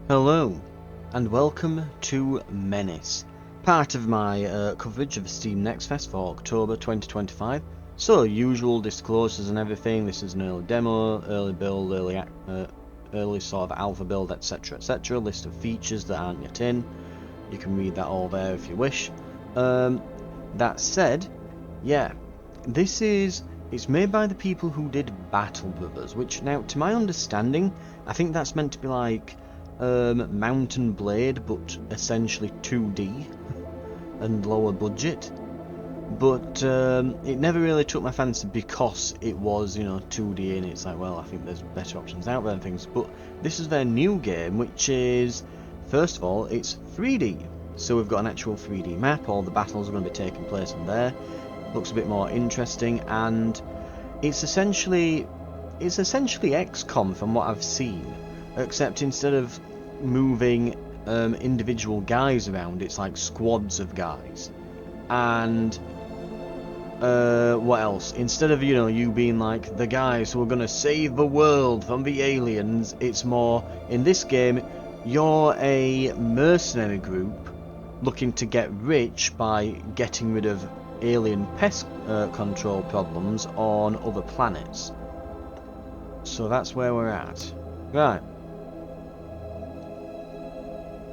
Hello, and welcome to Menace, part of my coverage of Steam Next Fest for October 2025. So, usual disclosures and everything. This is an early demo, early build, early sort of alpha build, etc., etc. List of features that aren't yet in. You can read that all there if you wish. That said, yeah, it's made by the people who did Battle Brothers, which now, to my understanding, I think that's meant to be like Mountain Blade, but essentially 2D and lower budget. But it never really took my fancy because it was, 2D, and it's like, well, I think there's better options out there and things. But this is their new game, which is, first of all, it's 3D. So we've got an actual 3D map. All the battles are going to be taking place on there. Looks a bit more interesting, and it's essentially XCOM from what I've seen, except instead of moving individual guys around, it's like squads of guys. And what else? Instead of you being like the guys who are gonna save the world from the aliens, it's more, in this game, you're a mercenary group looking to get rich by getting rid of alien pest control problems on other planets. So that's where we're at. Right.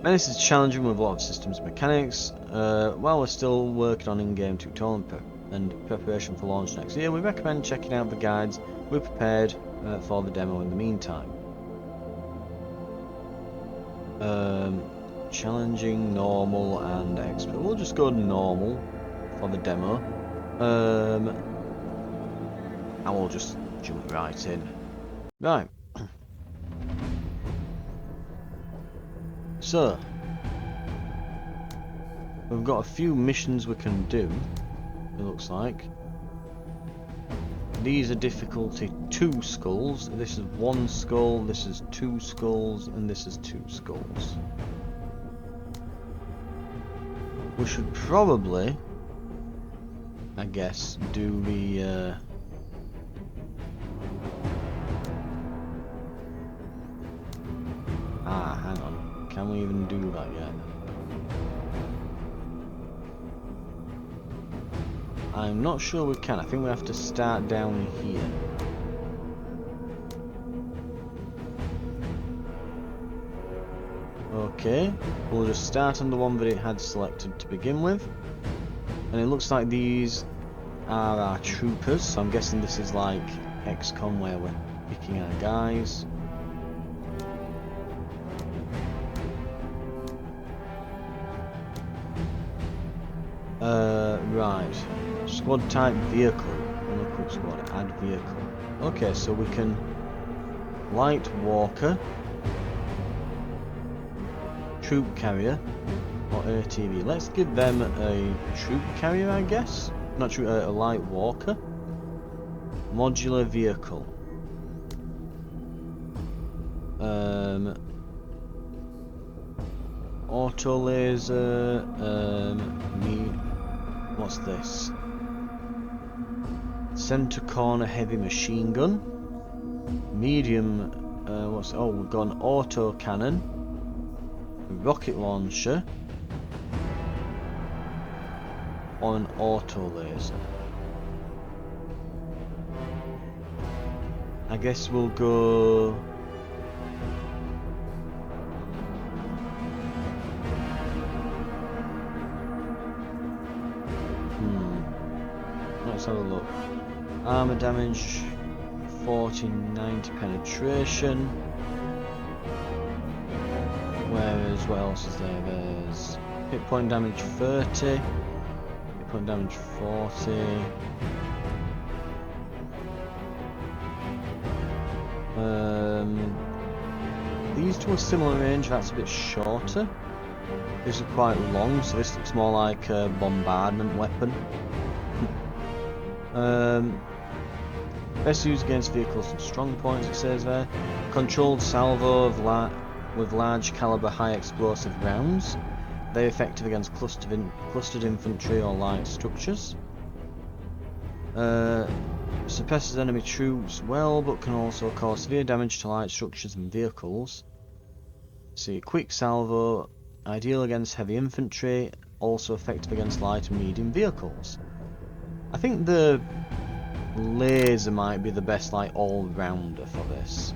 Menace is challenging with a lot of systems and mechanics. While we're still working on in-game tutorial and preparation for launch next year, we recommend checking out the guides we've prepared for the demo in the meantime. Challenging, normal, and expert. We'll just go normal for the demo. And we'll just jump right in. Right. So, we've got a few missions we can do, it looks like. These are difficulty 2 skulls. This is 1 skull, this is 2 skulls, and this is 2 skulls. We should probably, I guess, do the hang on. Can we even do that yet? I'm not sure we can. I think we have to start down here. Okay, we'll just start on the one that it had selected to begin with. And it looks like these are our troopers, so I'm guessing this is like XCOM where we're picking our guys. Right. Squad type vehicle. Unequipped squad. Add vehicle. Okay, so we can light walker, troop carrier, or ATV. Let's give them a troop carrier, I guess. Not troop, a light walker. Modular vehicle. Auto laser. What's this? Center corner heavy machine gun. Medium. We've got an auto cannon. Rocket launcher. Or an auto laser. I guess we'll go. Let's have a look. Armor damage 40, 90 penetration. Whereas, what else is there? There's hit point damage 30, hit point damage 40. These two are similar range, that's a bit shorter. These are quite long, so this looks more like a bombardment weapon. Best used against vehicles and strong points, it says there. Controlled salvo of with large caliber high explosive rounds. They're effective against clustered infantry or light structures. Suppresses enemy troops well, but can also cause severe damage to light structures and vehicles. See, quick salvo, ideal against heavy infantry, also effective against light and medium vehicles. I think the laser might be the best, like, all-rounder for this.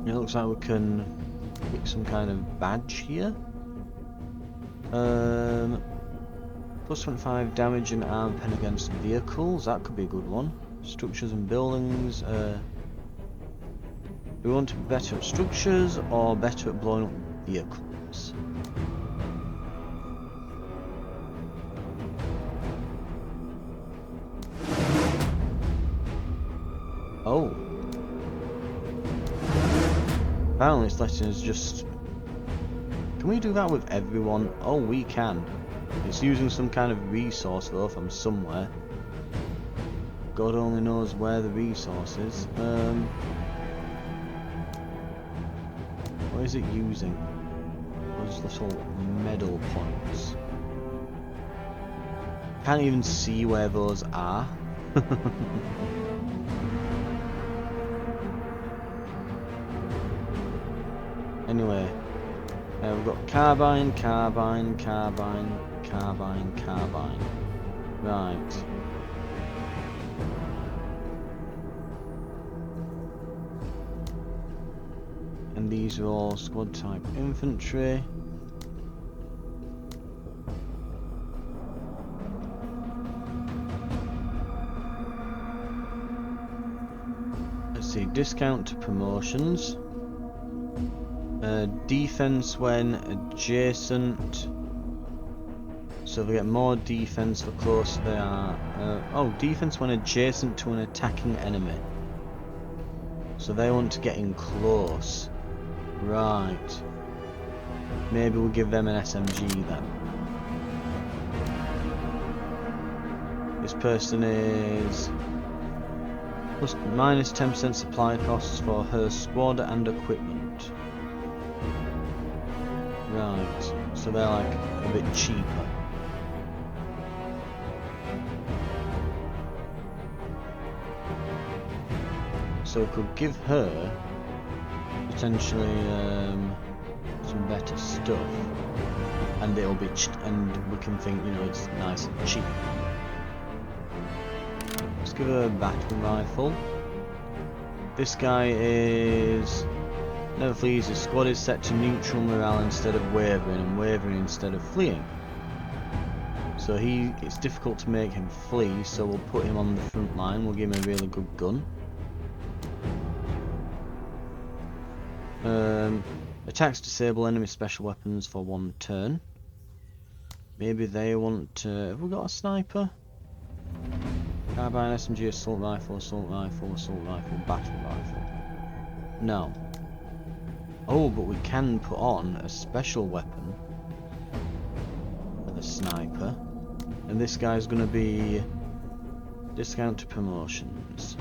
It looks like we can pick some kind of badge here. Plus 25 damage and arm pen against vehicles, that could be a good one. Structures and buildings. Do we want to be better at structures or better at blowing up vehicles? Oh. Apparently it's letting us just... Can we do that with everyone? Oh, we can. It's using some kind of resource though from somewhere. God only knows where the resource is. What is it using? Those little medal points. Can't even see where those are. Anyway, we've got carbine, carbine, carbine, carbine, carbine. Right. And these are all squad type infantry. Let's see, discount to promotions. Defense when adjacent. So they get more defense the closer they are. Oh, defense when adjacent to an attacking enemy. So they want to get in close. Right. Maybe we'll give them an SMG then. This person is plus minus 10% supply costs for her squad and equipment. Right. So they're like a bit cheaper. So we could give her potentially some better stuff, and it'll be and we can think, you know, it's nice and cheap. Let's give her a battle rifle. This guy is never flees. His squad is set to neutral morale instead of wavering, and wavering instead of fleeing. So it's difficult to make him flee. So we'll put him on the front line. We'll give him a really good gun. Attacks disable enemy special weapons for 1 turn. Maybe they want to... Have we got a sniper? Carbine, SMG, assault rifle, assault rifle, assault rifle, battle rifle. No. Oh, but we can put on a special weapon for the sniper. And this guy's going to be discount to promotions.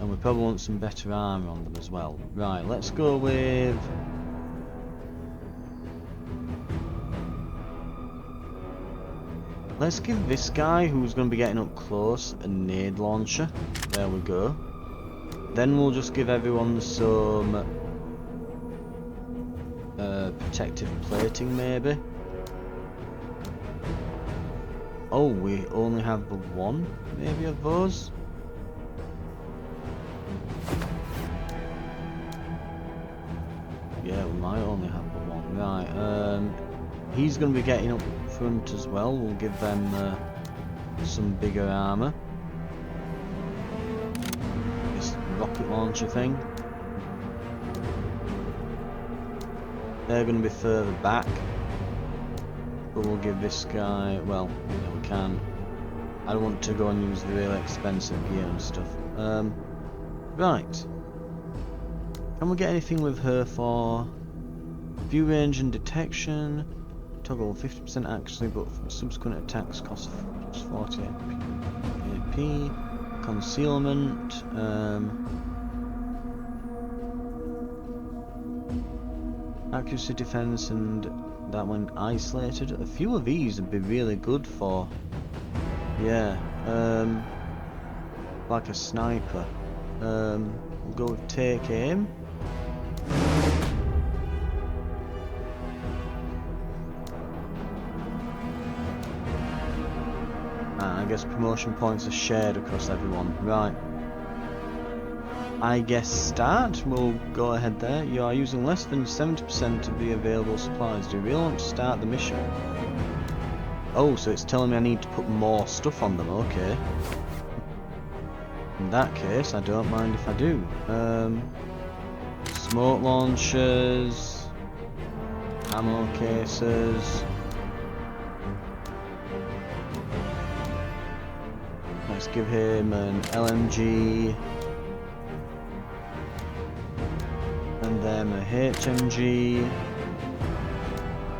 And we probably want some better armor on them as well. Right, let's go with... Let's give this guy, who's going to be getting up close, a nade launcher. There we go. Then we'll just give everyone some protective plating, maybe. Oh, we only have the one, maybe, of those. Yeah, we might only have the one. Right, he's going to be getting up front as well. We'll give them some bigger armor. This rocket launcher thing. They're going to be further back. But we'll give this guy... Well, yeah, we can. I don't want to go and use the really expensive gear and stuff. Right. Can we get anything with her for view range and detection? Toggle 50% accuracy, but subsequent attacks cost plus 40 AP. Concealment. Accuracy, defense, and that one isolated. A few of these would be really good for Yeah, like a sniper. We'll go with take aim. I guess promotion points are shared across everyone. Right. I guess start. We'll go ahead there. You are using less than 70% of the available supplies. Do you really want to start the mission? Oh, so it's telling me I need to put more stuff on them. Okay. In that case, I don't mind if I do. Smoke launchers, ammo cases. Let's give him an LMG. And then a HMG.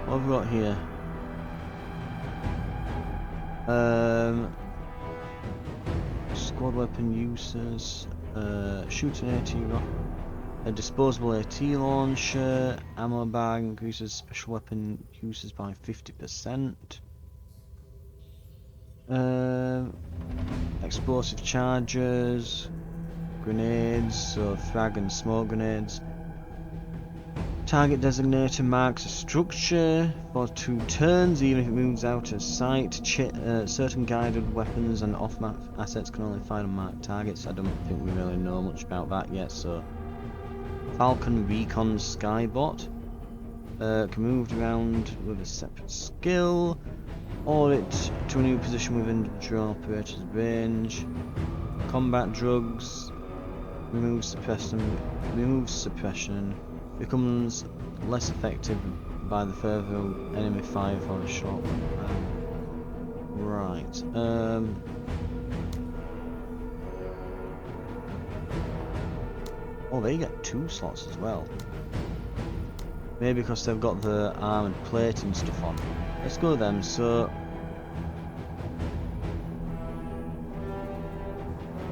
What have we got here? Squad weapon uses. Shooting AT rocket. A disposable AT launcher. Ammo bag increases special weapon uses by 50%. Explosive charges. Grenades, so frag and smoke grenades. Target designator marks a structure for 2 turns, even if it moves out of sight. Certain guided weapons and off-map assets can only fire on marked targets. I don't think we really know much about that yet, so... Falcon Recon Skybot. Can move around with a separate skill. Orbit to a new position within the drone operator's range. Combat drugs. Removes suppression. Becomes less effective by the further enemy fire for a short time. Right. Oh, they get 2 slots as well. Maybe because they've got the armoured plate and stuff on. Let's go with them. So,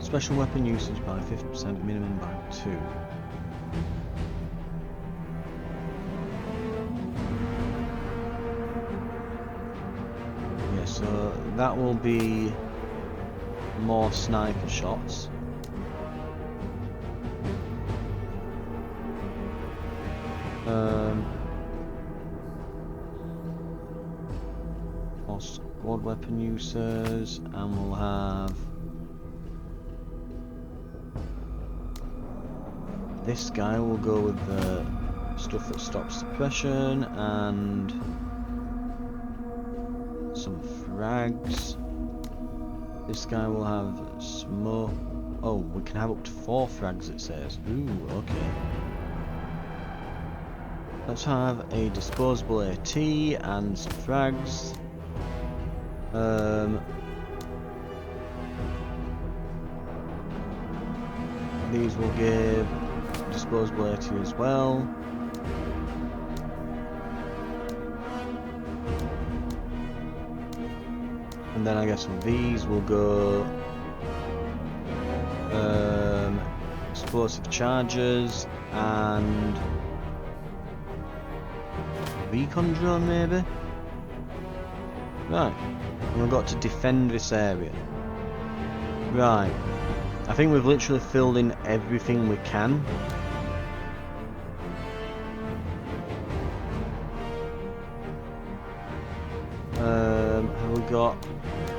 special weapon usage by 50%, minimum by 2. Yeah, so that will be more sniper shots. More squad weapon users, and we'll have this guy. Will go with the stuff that stops suppression and some frags. This guy will have smoke. Oh, we can have up to 4 frags, it says. Ooh, okay. Let's have a disposable AT and some frags. These will give disposable AT as well. And then I guess with these will go explosive charges and recon drone maybe? Right, and we've got to defend this area. Right, I think we've literally filled in everything we can. Have we got...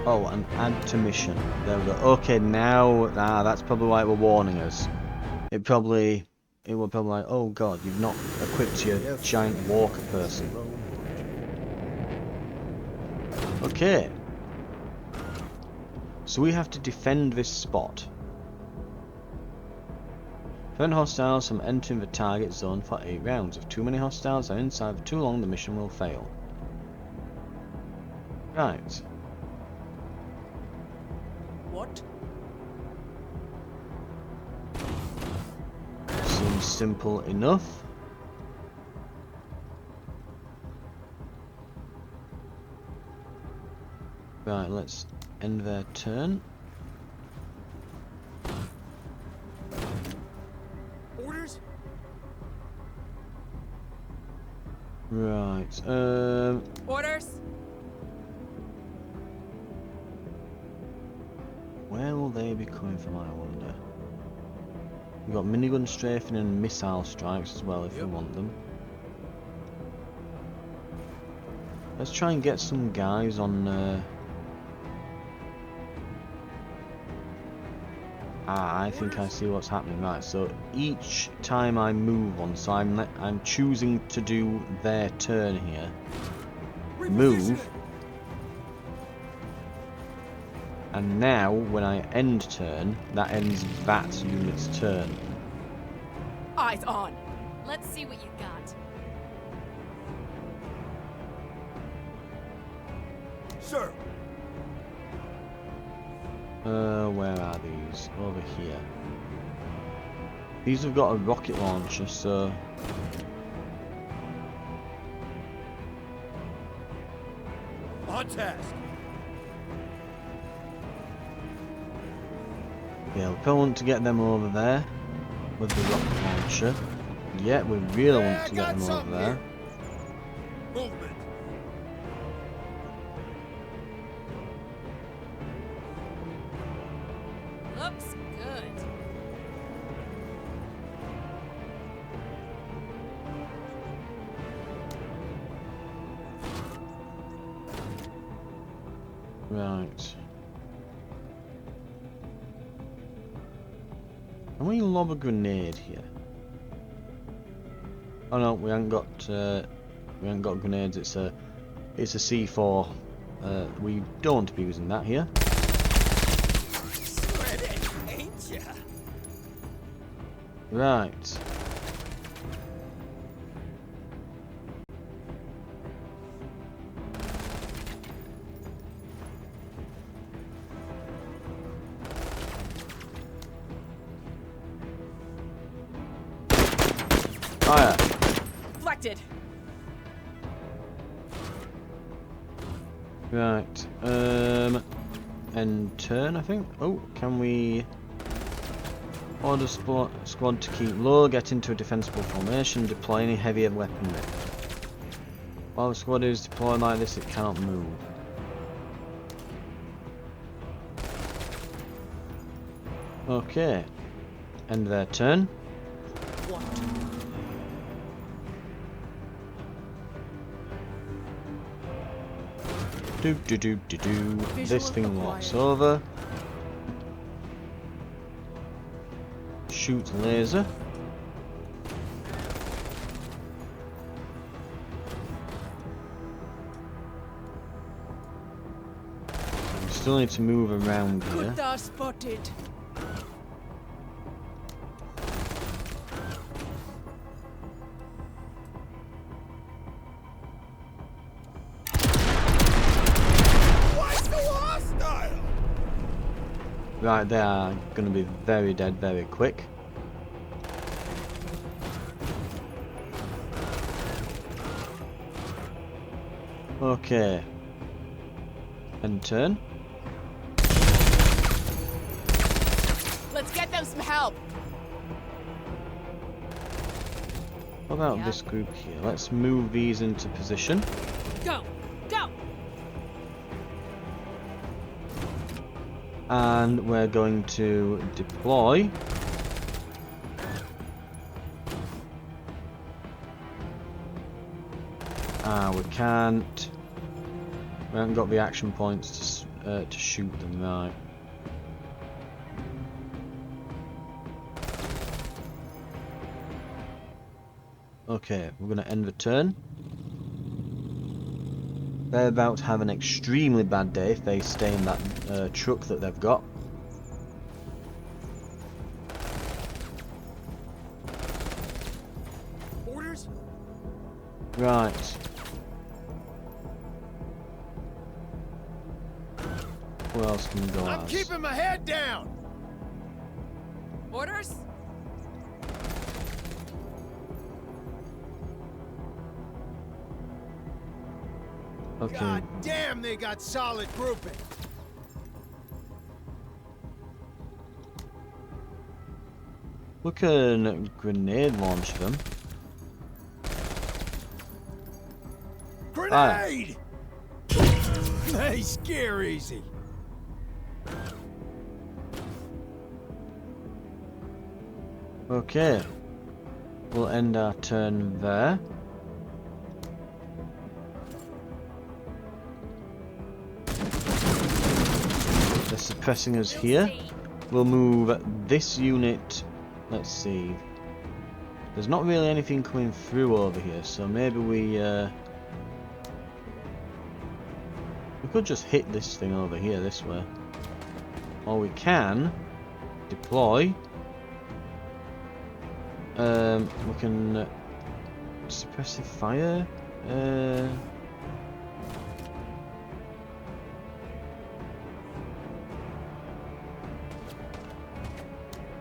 Oh, and add to mission. There we go. Okay, now... that's probably why it were warning us. It were probably like, oh god, you've not equipped your giant walker person. Okay. So we have to defend this spot. Prevent hostiles from entering the target zone for 8 rounds. If too many hostiles are inside for too long, the mission will fail. Right. What? Seems simple enough. Right, let's end their turn. Orders? Right, Orders? Where will they be coming from, I wonder? We've got minigun strafing and missile strikes as well if we want them. Let's try and get some guys on... I think I see what's happening. Right, so each time I move one, so I'm choosing to do their turn here. Move. And now, when I end turn, that ends that unit's turn. Eyes on. Let's see what you got. Sir. Where are these? Over here. These have got a rocket launcher, so... On task. Yeah, we probably want to get them over there with the rocket launcher. Yeah, we really want to get them over there. Movement. Looks good. Right. Can we lob a grenade here? Oh no, we haven't got grenades. It's a C4. We don't want to be using that here. Ready, ain't ya? Right. Fire. Deflected. Right. And turn, I think. Oh, can we order squad to keep low, get into a defensible formation, deploy any heavier weaponry. While the squad is deployed like this, it cannot move. Okay. End their turn. What? Do do do do do. This Visual thing walks acquired. over. Shoots laser. We still need to move around here. Kuta spotted. Why so hostile? Right, they are going to be very dead very quick. Okay. End turn. Let's get them some help. What about Yeah. this group here? Let's move these into position. Go. Go. And we're going to deploy. We can't. We haven't got the action points to shoot them, right. Okay, we're going to end the turn. They're about to have an extremely bad day if they stay in that truck that they've got. Orders? Right. Where else can we go I'm as? keeping my head down. Orders? Okay. God damn, they got solid grouping. We can grenade launch them. Grenade! They scare easy. Okay. We'll end our turn there. They're suppressing us here. We'll move this unit. Let's see. There's not really anything coming through over here, so maybe we could just hit this thing over here this way. Or we can deploy. We can suppressive fire.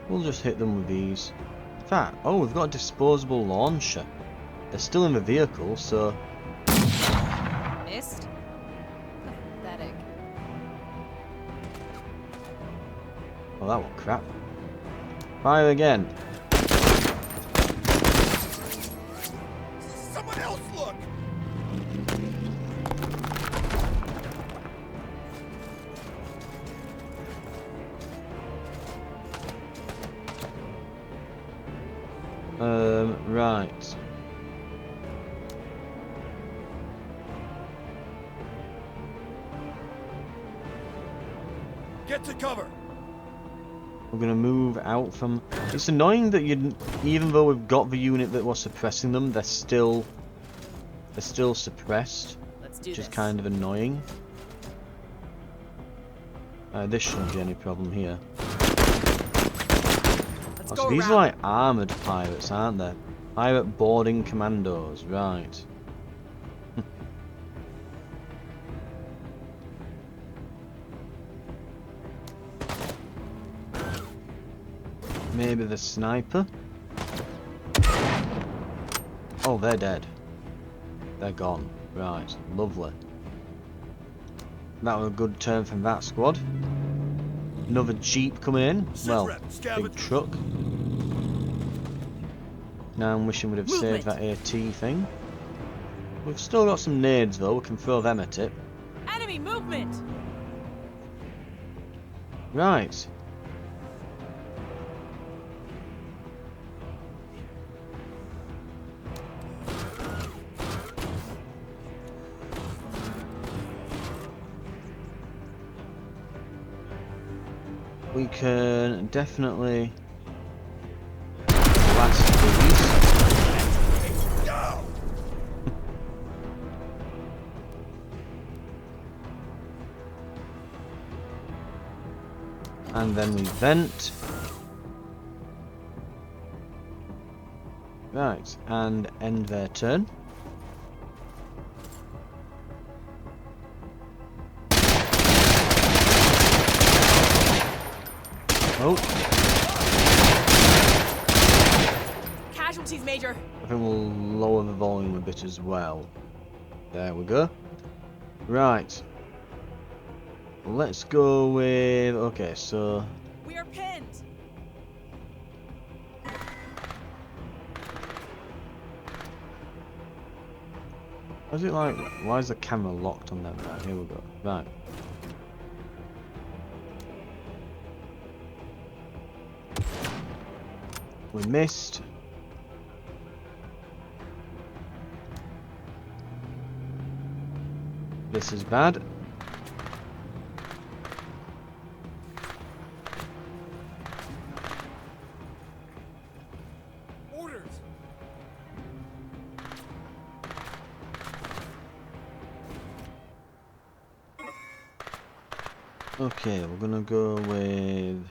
We'll just hit them with these. In fact, oh, we've got a disposable launcher. They're still in the vehicle, so Missed? Pathetic. oh, that was crap. Fire again. Someone else look! Right. Get to cover! We're gonna move out from. It's annoying that even though we've got the unit that was suppressing them, they're still suppressed, Let's do which this. is kind of annoying. This shouldn't be any problem here. Let's Oh, go so these are around. like armoured pirates, aren't they? Pirate boarding commandos, right. Maybe the sniper? Oh, they're dead. They're gone. Right, lovely. That was a good turn from that squad. Another jeep coming in. Well, big truck. Now I'm wishing we'd have saved that AT thing. We've still got some nades though, we can throw them at it. Enemy movement! Right. We can definitely blast these. And then we vent. Right, and end their turn. Oh, Casualties, Major! I think we'll lower the volume a bit as well. There we go. Right. Let's go with... Okay, so... We are pinned! Is it like... Why is the camera locked on them? Right, here we go. Right. We missed. This is bad. Orders! Okay, we're gonna go with...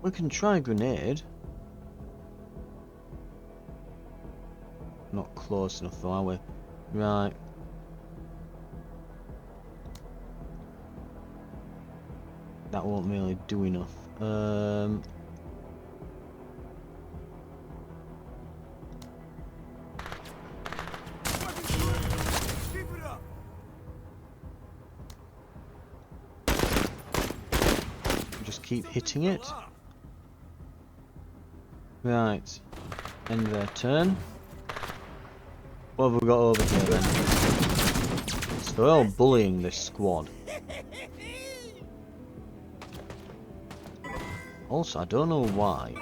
We can try a grenade. Not close enough though, are we? Right. That won't really do enough. Keep it up! Just keep hitting it. Right. End their turn. What have we got over here then? They're all bullying this squad. Also, I don't know why.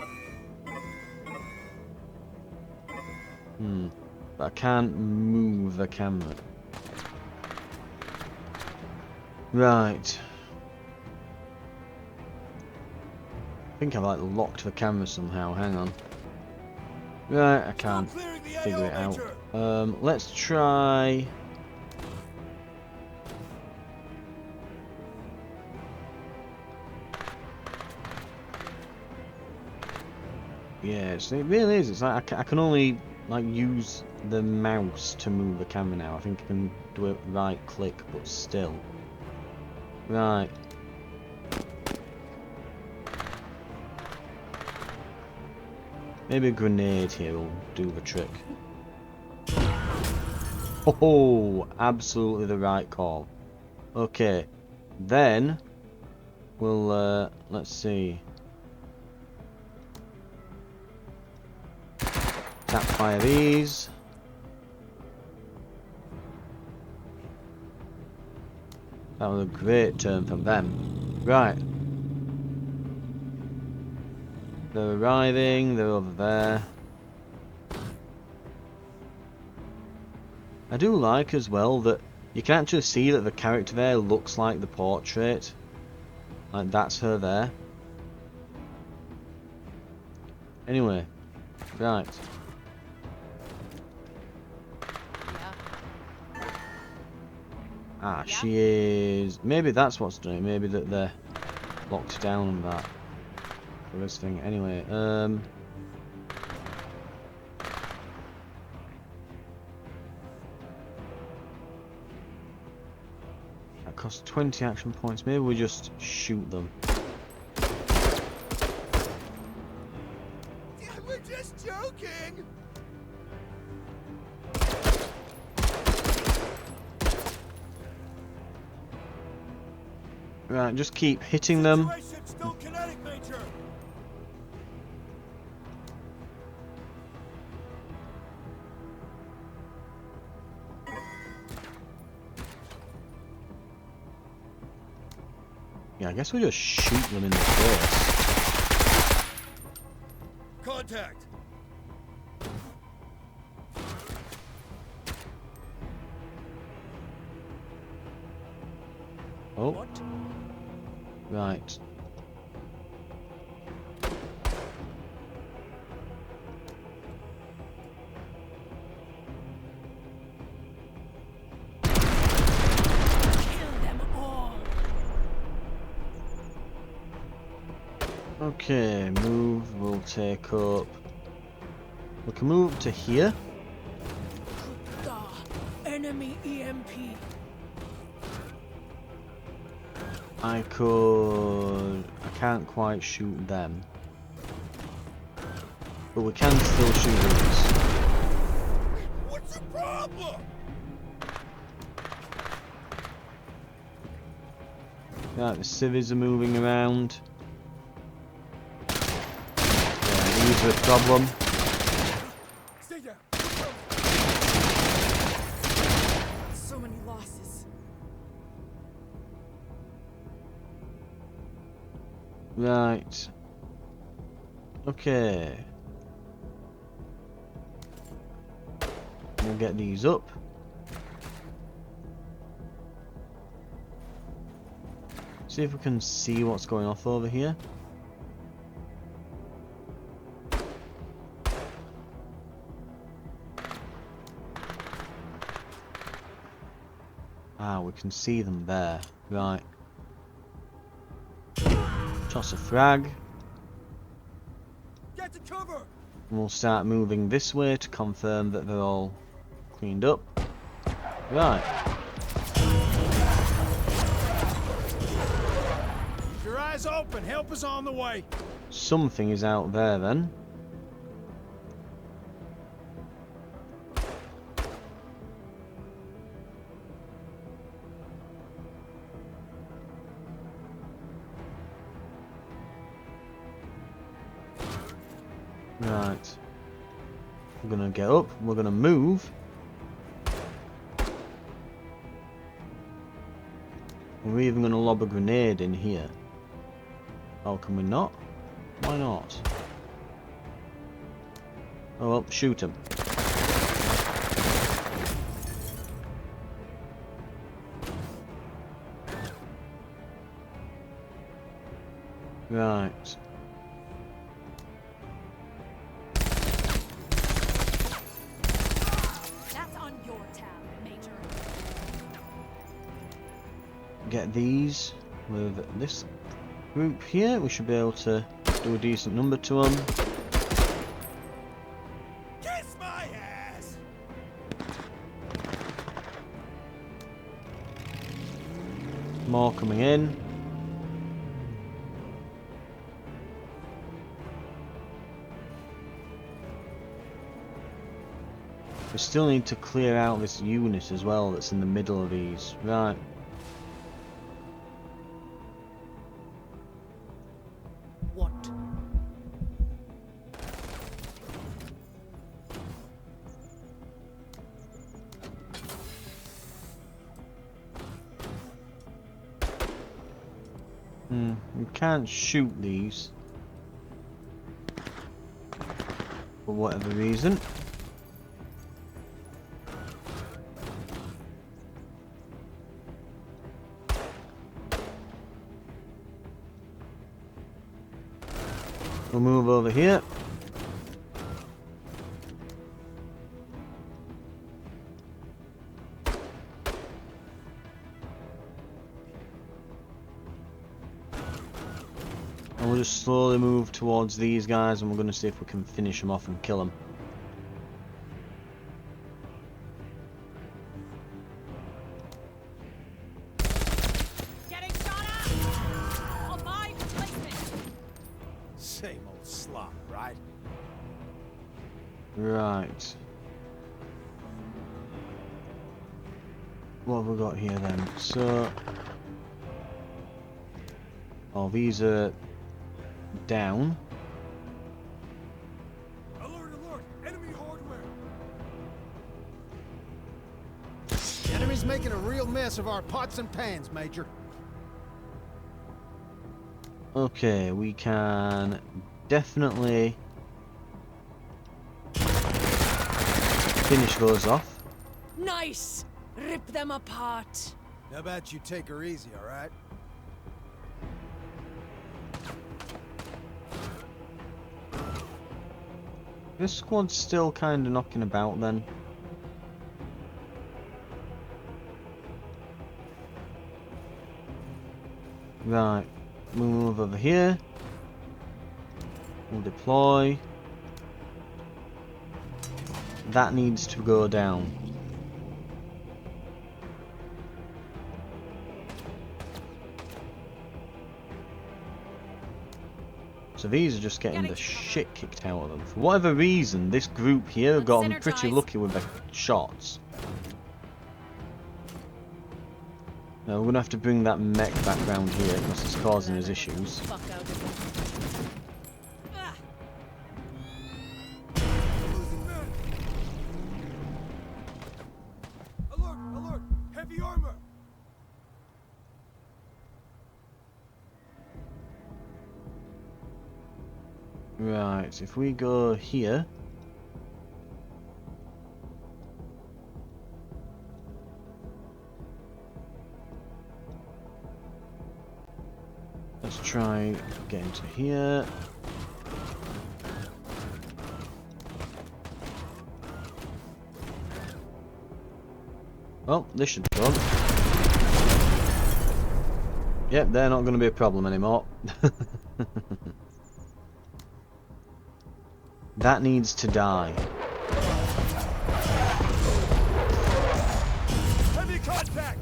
But I can't move the camera. Right. I think I've like locked the camera somehow. Hang on. Right, I can't figure it out. Let's try. Yeah, it really is. It's like I can only like use the mouse to move the camera now. I think I can do it right click, but still. Right. Maybe a grenade here will do the trick. Oh, absolutely the right call. Okay, then we'll let's see. Tap fire these. That was a great turn from them. Right. They're arriving, they're over there. I do like as well that you can actually see that the character there looks like the portrait. Like that's her there. Anyway, right. Yeah. Ah, Yeah. she is... Maybe that's what's doing it. Maybe that they're locked down and that. For this thing. Anyway, that costs 20 action points. Maybe we just shoot them. We're just joking. Right, just keep hitting them. Situation still kinetic, Major. Yeah, I guess we just shoot them in the face. Contact. Oh, What? right. Kill them all. Okay, move, we'll take up... We can move up to here. Enemy EMP. I could... I can't quite shoot them. But we can still shoot these. What's your problem? Right, the civvies are moving around. Yeah, these are a problem. Stay down. So many losses. Right. Okay. We'll get these up. See if we can see what's going off over here. Ah, we can see them there. Right. Toss a frag. Get to cover. And we'll start moving this way to confirm that they're all cleaned up. Right. Keep your eyes open. Help is on the way. Something is out there then. Right. We're gonna get up, we're gonna move. We're even going to lob a grenade in here. Oh, can we not? Why not? Oh well, shoot him. Right. That's on your tab, Major. Get these with this group here. We should be able to do a decent number to them. Kiss my ass! More coming in. We still need to clear out this unit as well that's in the middle of these. Right. What? We can't shoot these. For whatever reason. We'll move over here. And we'll just slowly move towards these guys and we're going to see if we can finish them off and kill them. Getting shot at! On my replacement! Same old slop, right? Right. What have we got here then? So... oh, these are down. Alert, alert! Enemy hardware! The enemy's making a real mess of our pots and pans, Major. Okay, we can definitely finish those off. Nice! Rip them apart. How about you take her easy, alright? This squad's still kind of knocking about then. Right, we'll move over here. We'll deploy. That needs to go down. So these are just getting the shit kicked out of them. For whatever reason, this group here got them pretty lucky with their shots. Now we're going to have to bring that mech back round here because it's causing us issues. Fuck out of here. Ah. Losing men! Alert, alert! Heavy armor! Right, if we go here. Let's try get into here. Well, this should be done. Yep, they're not going to be a problem anymore. That needs to die. Heavy contact!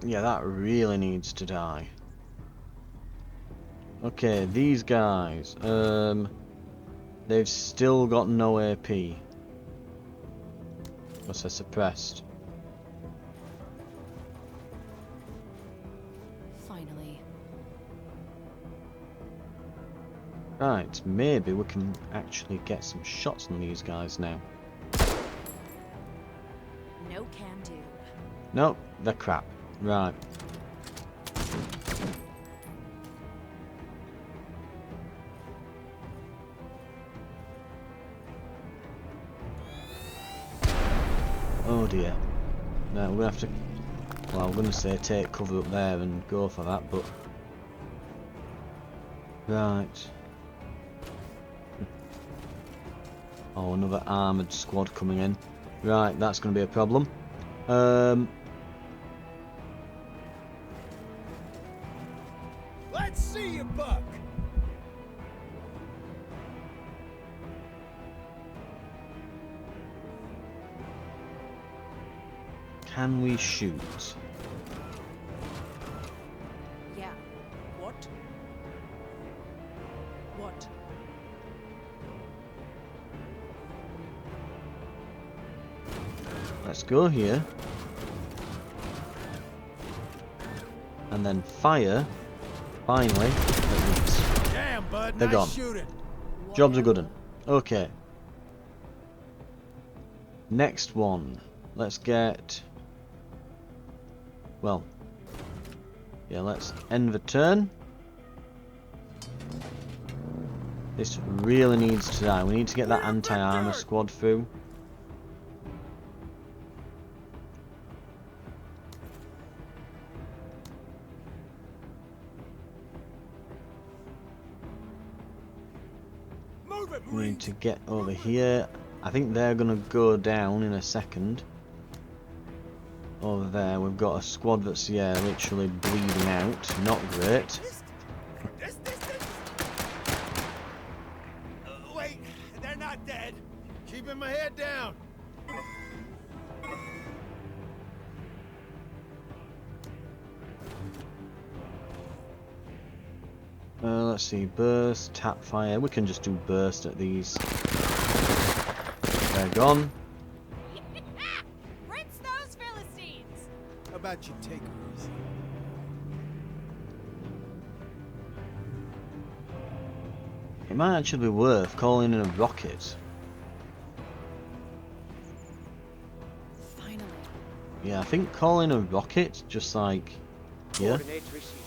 Yeah, that really needs to die. Okay, these guys, they've still got no AP. Because they're suppressed. Finally. Right, maybe we can actually get some shots on these guys now. No can do. Nope, they're crap. Right. Oh dear. Now we're gonna have to, well, I'm gonna say take cover up there and go for that, but right. Oh, another armoured squad coming in. Right, that's gonna be a problem. Let's see you, Buck. Can we shoot? Yeah. What? What? Let's go here. And then fire. Finally. At least. Damn, bud. They're nice gone. shooting. Job's a good one. Okay. Next one. Let's get... Well. Yeah, let's end the turn. This really needs to die. We need to get that anti-armor squad through. Move it, We need Marines. to get over here. I think they're gonna go down in a second. Over there, we've got a squad that's, yeah, literally bleeding out. Not great. This. Wait, they're not dead. Keeping my head down. Let's see, burst, tap fire. We can just do burst at these. They're gone. Rinse those Philistines! How about you take her easy? It might actually be worth calling in a rocket. Finally. Yeah, I think calling a rocket, just like here. Coordinates received.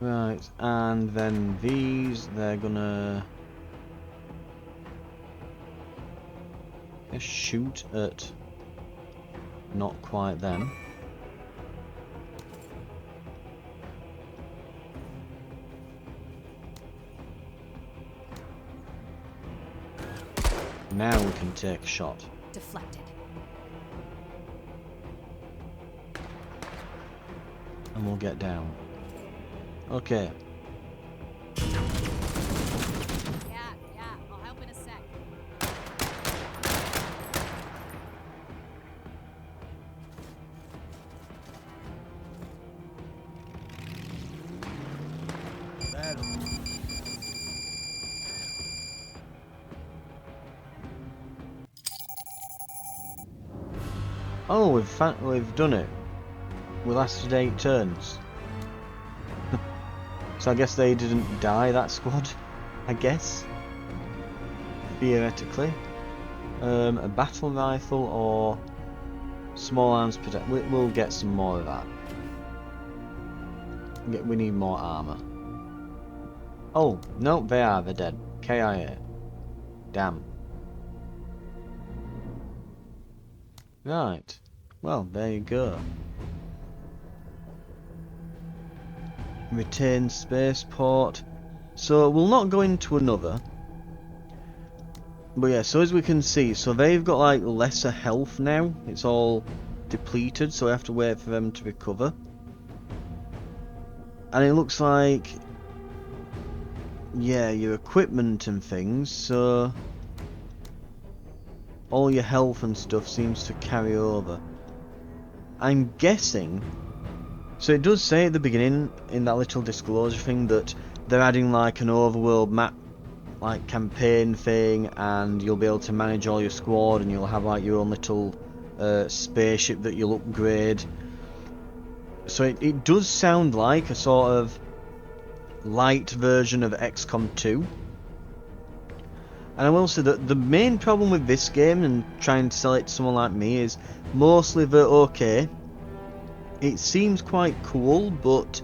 Right, and then these, they're gonna shoot at not quite them. Now we can take a shot. Deflected. And we'll get down. Okay. Yeah, I'll help in a sec. That'll... Oh, we've done it. We lasted 8 turns. So I guess they didn't die, that squad. I guess. Theoretically. A battle rifle or small arms protect. We'll get some more of that. We need more armor. Oh, no, they're dead. KIA. Damn. Right. Well, there you go. Retain spaceport. So we'll not go into another. But yeah, so as we can see, so they've got like lesser health now. It's all depleted, so we have to wait for them to recover. And it looks like, yeah, your equipment and things, so all your health and stuff seems to carry over. I'm guessing, so it does say at the beginning in that little disclosure thing that they're adding like an overworld map like campaign thing, and you'll be able to manage all your squad and you'll have like your own little spaceship that you'll upgrade. So it does sound like a sort of light version of XCOM 2. And I will say that the main problem with this game and trying to sell it to someone like me is mostly that, okay, it seems quite cool, but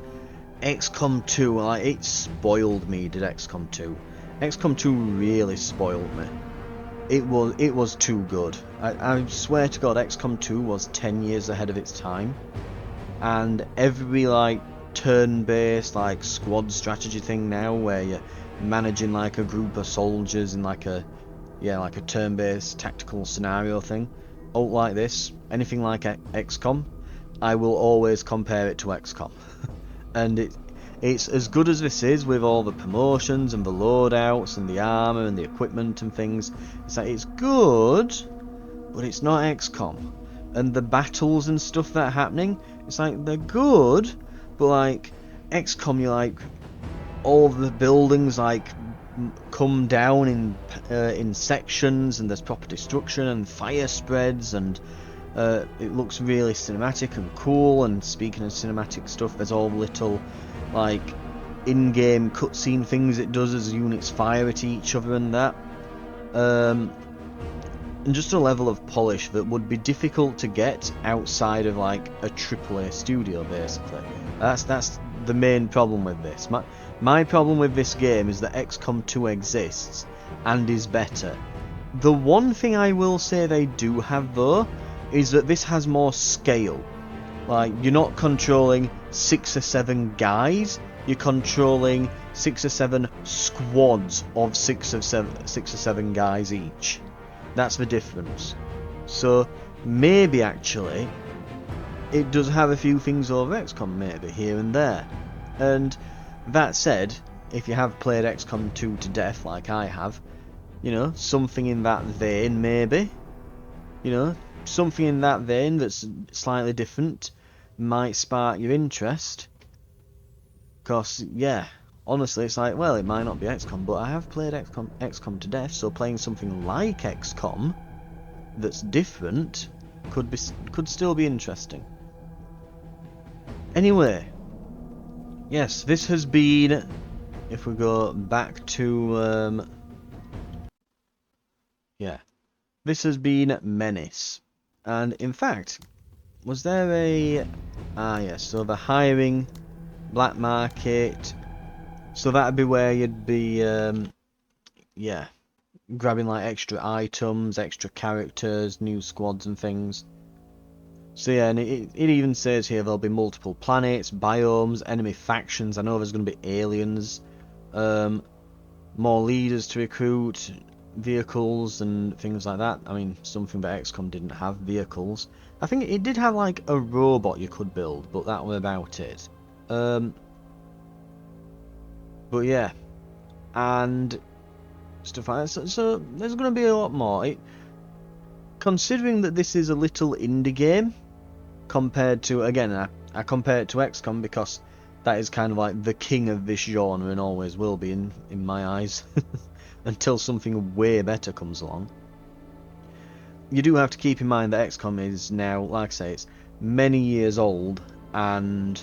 XCOM 2, like, it spoiled me, did XCOM 2. XCOM 2 really spoiled me. It was too good. I swear to God, XCOM 2 was 10 years ahead of its time. And every, like, turn-based, like, squad strategy thing now, where you're managing, like, a group of soldiers in, like a turn-based tactical scenario thing, all like this, anything like XCOM, I will always compare it to XCOM. And it's as good as this is, with all the promotions and the loadouts and the armor and the equipment and things. It's like, it's good, but it's not XCOM. And the battles and stuff that are happening, it's like, they're good, but like XCOM, you like all the buildings like come down in sections, and there's proper destruction and fire spreads, and it looks really cinematic and cool. And speaking of cinematic stuff, there's all little like in-game cutscene things it does as units fire at each other and that. And just a level of polish that would be difficult to get outside of like a AAA studio, basically. That's the main problem with this. My problem with this game is that XCOM 2 exists and is better. The one thing I will say they do have though is that this has more scale. Like, you're not controlling 6 or 7 guys, you're controlling 6 or 7 squads of 6 or 7 guys each. That's the difference. So maybe actually it does have a few things over XCOM, maybe here and there. And that said, if you have played XCOM 2 to death like I have, you know, something in that vein maybe, you know, something in that vein that's slightly different might spark your interest. Because, yeah, honestly, it's like, well, it might not be XCOM, but I have played XCOM to death, so playing something like XCOM that's different could still be interesting. Anyway, yes, this has been, if we go back to, yeah, this has been Menace. And in fact, was there a, yes, so the hiring, black market, so that'd be where you'd be, yeah, grabbing like extra items, extra characters, new squads and things. So yeah, and it even says here there'll be multiple planets, biomes, enemy factions. I know there's going to be aliens, more leaders to recruit, vehicles and things like that. I mean, something that XCOM didn't have, vehicles. I think it did have like a robot you could build, but that was about it. But yeah, and stuff like that. So there's going to be a lot more. Considering that this is a little indie game, compared to, again, I compare it to XCOM because that is kind of like the king of this genre and always will be in my eyes, until something way better comes along. You do have to keep in mind that XCOM is now, like I say, it's many years old, and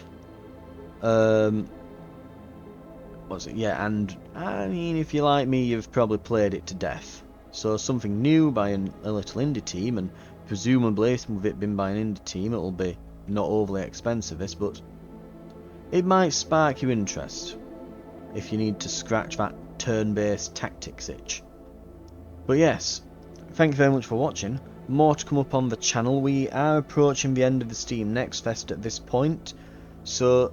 what's it? Yeah, and I mean, if you're like me, you've probably played it to death. So something new by a little indie team, and presumably with it being by an indie team, it'll be not overly expensive, this, but it might spark your interest if you need to scratch that turn-based tactics itch. But yes, thank you very much for watching. More to come up on the channel. We are approaching the end of the Steam Next Fest at this point, so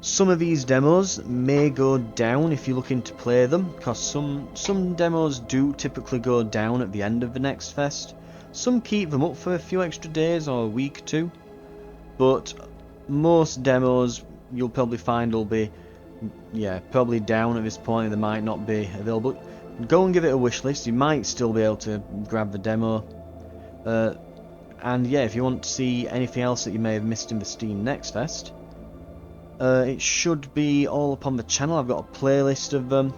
some of these demos may go down if you're looking to play them, because some demos do typically go down at the end of the Next Fest. Some keep them up for a few extra days or a week or two, but most demos you'll probably find will be, yeah, probably down at this point. They might not be available. Go and give it a wish list. You might still be able to grab the demo. And yeah, if you want to see anything else that you may have missed in the Steam Next Fest, it should be all up on the channel. I've got a playlist of them,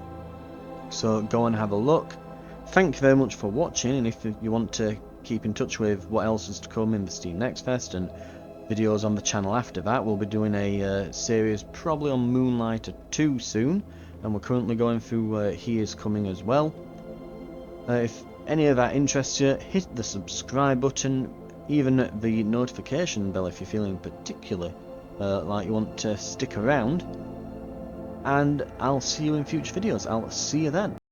so go and have a look. Thank you very much for watching, and if you want to keep in touch with what else is to come in the Steam Next Fest and videos on the channel after that. We'll be doing a series probably on Moonlighter 2 soon, and we're currently going through He Is Coming as well. If any of that interests you, hit the subscribe button, even the notification bell if you're feeling particularly like you want to stick around, and I'll see you in future videos. I'll see you then.